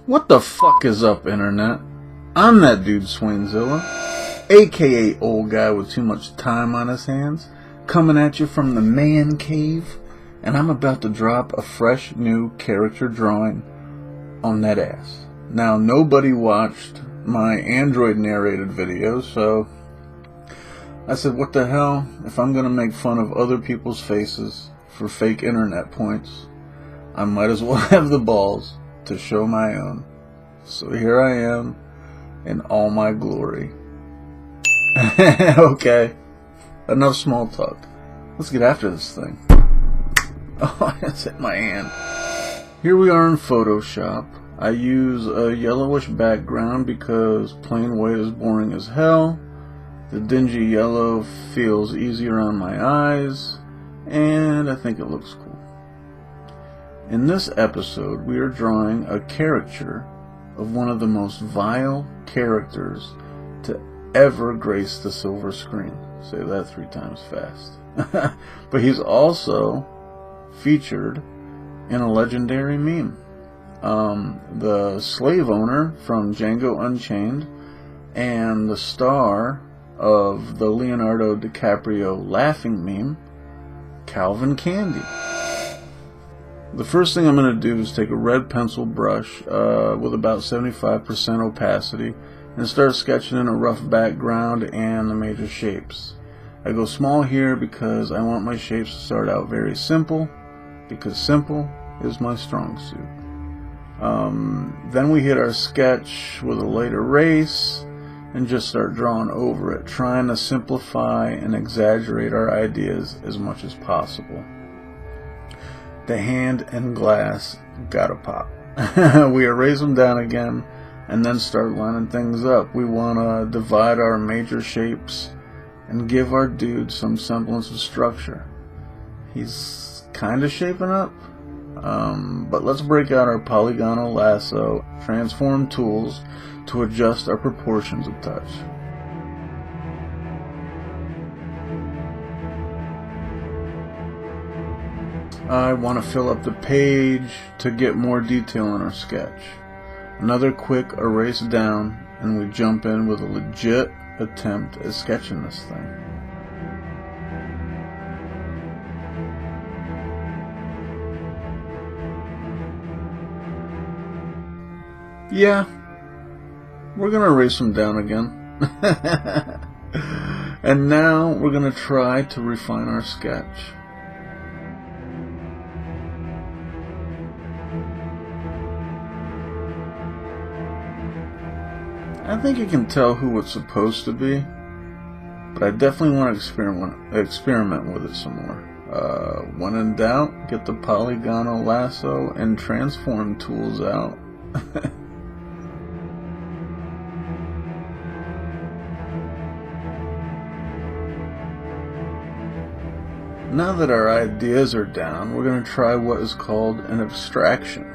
What the fuck is up, internet? I'm that dude Swainzilla, aka old guy with too much time on his hands, coming at you from the man cave, and I'm about to drop a fresh new character drawing on that ass. Now, nobody watched my Android narrated video, so I said, what the hell, if I'm gonna make fun of other people's faces for fake internet points, I might as well have the balls to show my own. So here I am in all my glory. Okay, enough small talk. Let's get after this thing. Oh, it's hit my hand. Here we are in Photoshop. I use a yellowish background because plain white is boring as hell. The dingy yellow feels easier on my eyes, and I think it looks cool. In this episode, we are drawing a caricature of one of the most vile characters to ever grace the silver screen. Say that 3 times fast. But he's also featured in a legendary meme. The slave owner from Django Unchained and the star of the Leonardo DiCaprio laughing meme, Calvin Candie. The first thing I'm going to do is take a red pencil brush with about 75% opacity and start sketching in a rough background and the major shapes. I go small here because I want my shapes to start out very simple, because simple is my strong suit. Then we hit our sketch with a light erase and just start drawing over it, trying to simplify and exaggerate our ideas as much as possible. The hand and glass gotta pop. We erase them down again and then start lining things up. We want to divide our major shapes and give our dude some semblance of structure. He's kind of shaping up, but let's break out our polygonal lasso, transform tools to adjust our proportions a touch. I want to fill up the page to get more detail in our sketch. Another quick erase down, and we jump in with a legit attempt at sketching this thing. Yeah, we're gonna erase them down again. And now we're gonna try to refine our sketch. I think you can tell who it's supposed to be, but I definitely want to experiment with it some more. When in doubt, get the polygonal lasso and transform tools out. Now that our ideas are down, we're going to try what is called an abstraction.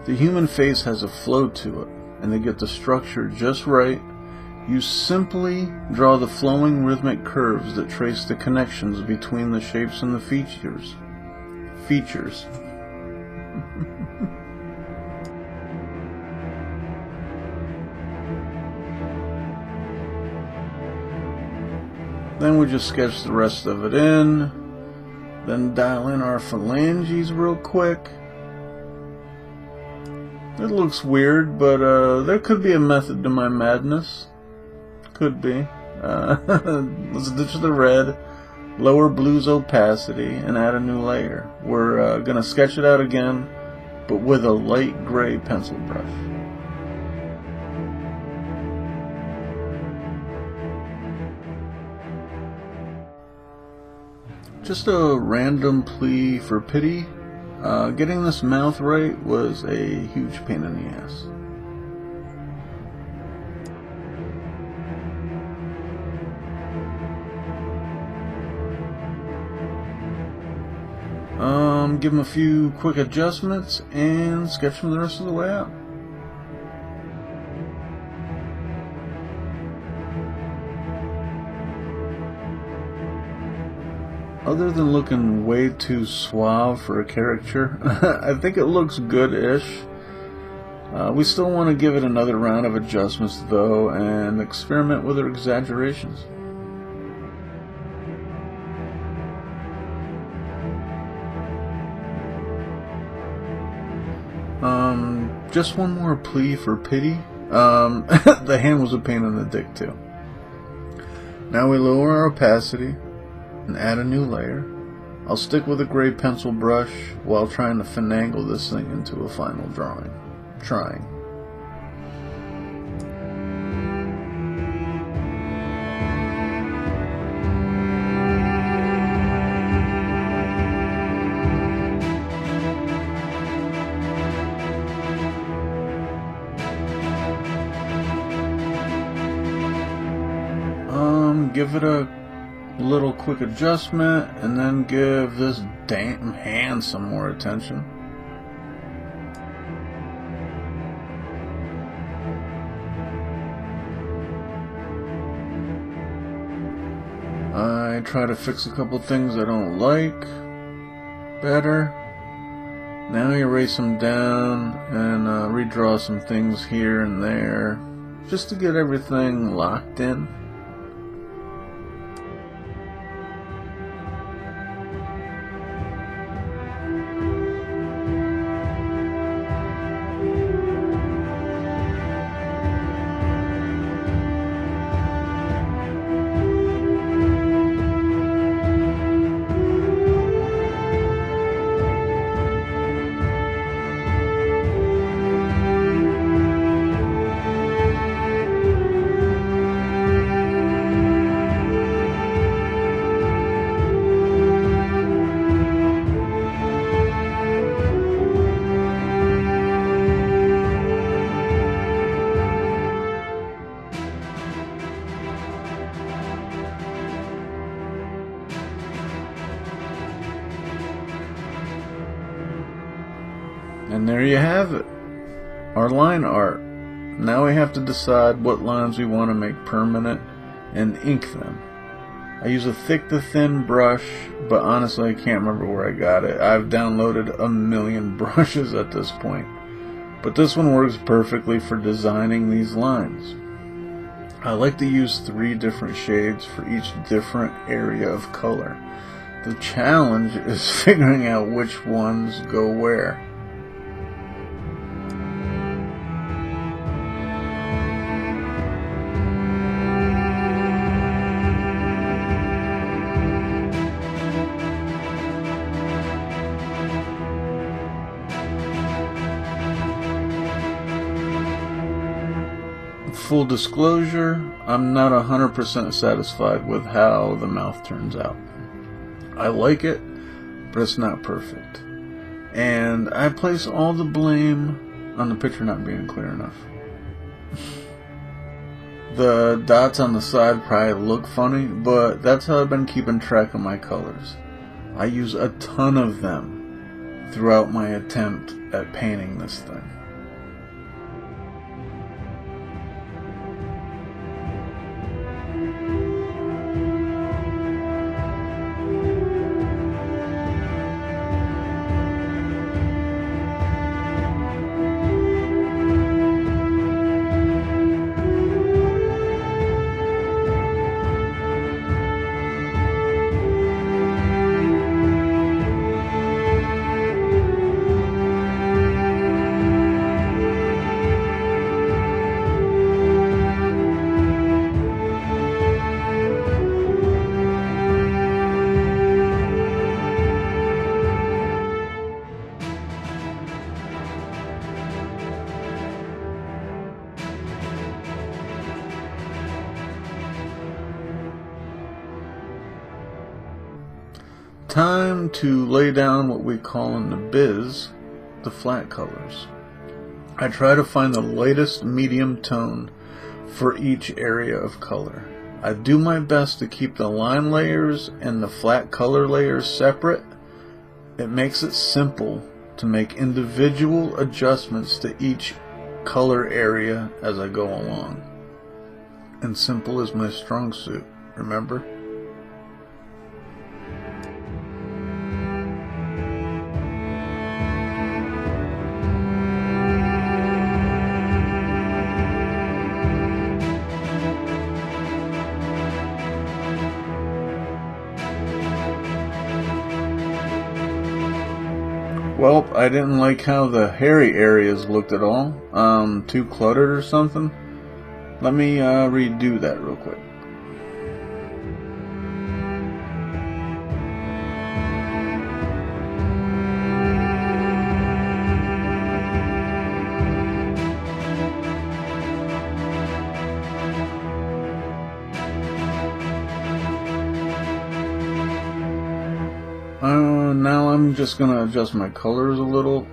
The human face has a flow to it, and to get the structure just right, you simply draw the flowing rhythmic curves that trace the connections between the shapes and the features. Then we just sketch the rest of it in, then dial in our phalanges real quick. It looks weird, but there could be a method to my madness. Could be. Let's ditch the red, lower blue's opacity, and add a new layer. We're going to sketch it out again, but with a light gray pencil brush. Just a random plea for pity. Getting this mouth right was a huge pain in the ass. Give him a few quick adjustments and sketch him the rest of the way out. Other than looking way too suave for a caricature, I think it looks good-ish. We still want to give it another round of adjustments though and experiment with our exaggerations. Just one more plea for pity. The hand was a pain in the dick too. Now we lower our opacity and add a new layer. I'll stick with a gray pencil brush while trying to finagle this thing into a final drawing. Trying. Give it a little quick adjustment and then give this damn hand some more attention. I try to fix a couple things I don't like better. Now erase them down and redraw some things here and there just to get everything locked in. And there you have it, our line art. Now we have to decide what lines we want to make permanent and ink them. I use a thick to thin brush, but honestly I can't remember where I got it. I've downloaded a million brushes at this point. But this one works perfectly for designing these lines. I like to use 3 different shades for each different area of color. The challenge is figuring out which ones go where. Full disclosure, I'm not 100% satisfied with how the mouth turns out. I like it, but it's not perfect. And I place all the blame on the picture not being clear enough. The dots on the side probably look funny, but that's how I've been keeping track of my colors. I use a ton of them throughout my attempt at painting this thing. Time to lay down what we call in the biz the flat colors. I try to find the lightest medium tone for each area of color. I do my best to keep the line layers and the flat color layers separate. It makes it simple to make individual adjustments to each color area as I go along. And simple is my strong suit, remember? Well, I didn't like how the hairy areas looked at all. Too cluttered or something. Let me redo that real quick. Now I'm just gonna adjust my colors a little,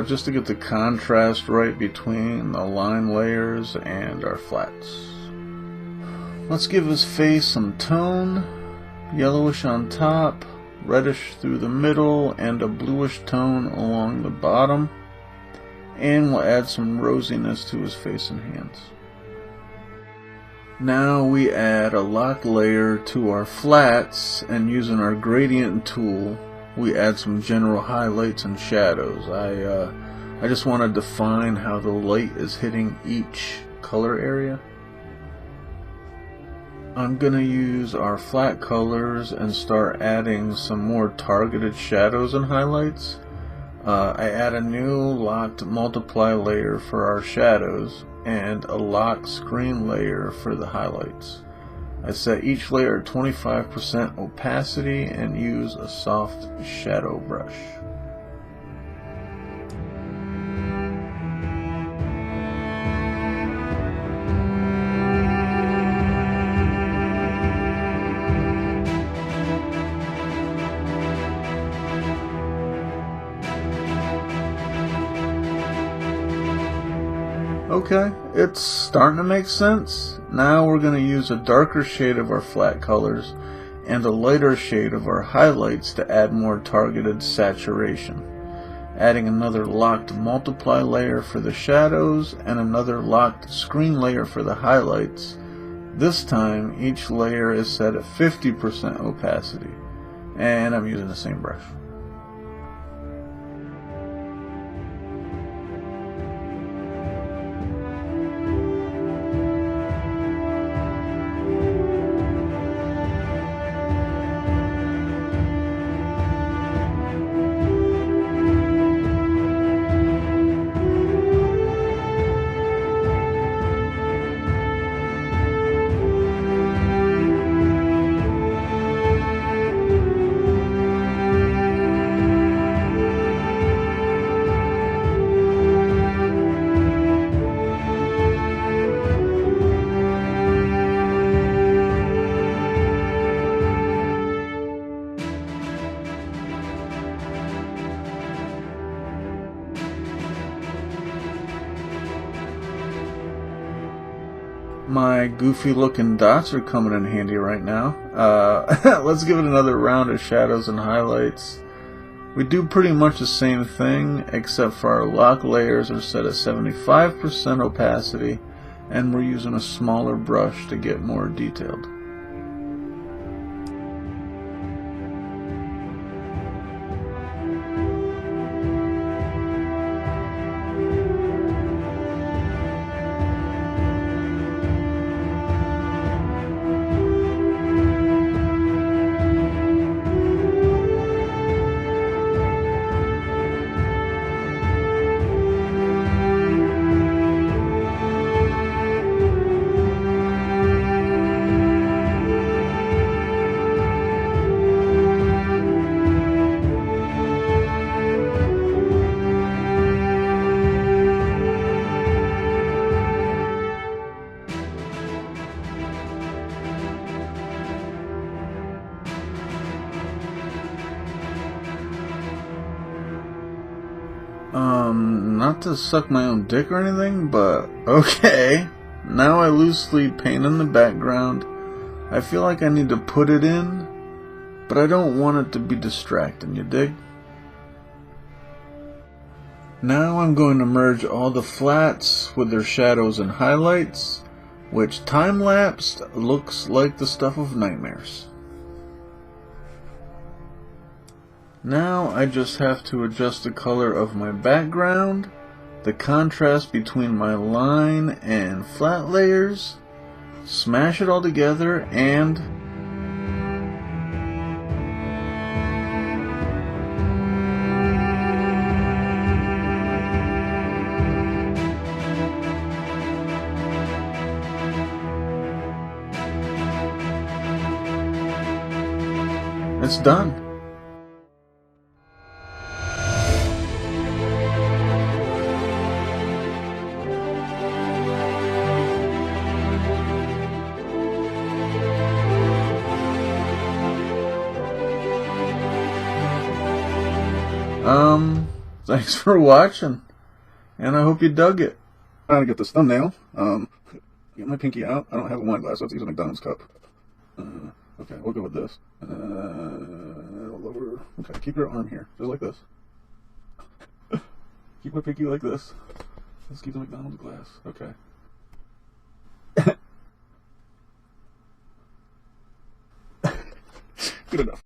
just to get the contrast right between the line layers and our flats. Let's give his face some tone, yellowish on top, reddish through the middle, and a bluish tone along the bottom. And we'll add some rosiness to his face and hands. Now we add a lock layer to our flats, and using our gradient tool, we add some general highlights and shadows. I just want to define how the light is hitting each color area. I'm going to use our flat colors and start adding some more targeted shadows and highlights. I add a new locked multiply layer for our shadows and a locked screen layer for the highlights. I set each layer at 25% opacity and use a soft shadow brush. Okay, it's starting to make sense. Now we're going to use a darker shade of our flat colors and a lighter shade of our highlights to add more targeted saturation. Adding another locked multiply layer for the shadows and another locked screen layer for the highlights. This time each layer is set at 50% opacity, and I'm using the same brush. My goofy looking dots are coming in handy right now. Let's give it another round of shadows and highlights. We do pretty much the same thing, except for our lock layers are set at 75% opacity, and we're using a smaller brush to get more detailed. Not to suck my own dick or anything, but okay. Now I loosely paint in the background. I feel like I need to put it in, but I don't want it to be distracting, you dig? Now I'm going to merge all the flats with their shadows and highlights, which time-lapsed looks like the stuff of nightmares. Now I just have to adjust the color of my background, the contrast between my line and flat layers, smash it all together, and it's done. Thanks for watching, and I hope you dug it. I'm trying to get this thumbnail. Get my pinky out. I don't have a wine glass, so let's use a McDonald's cup. Okay, we'll go with this. Lower. Okay, keep your arm here, just like this. Keep my pinky like this. Let's keep the McDonald's glass. Okay. Good enough.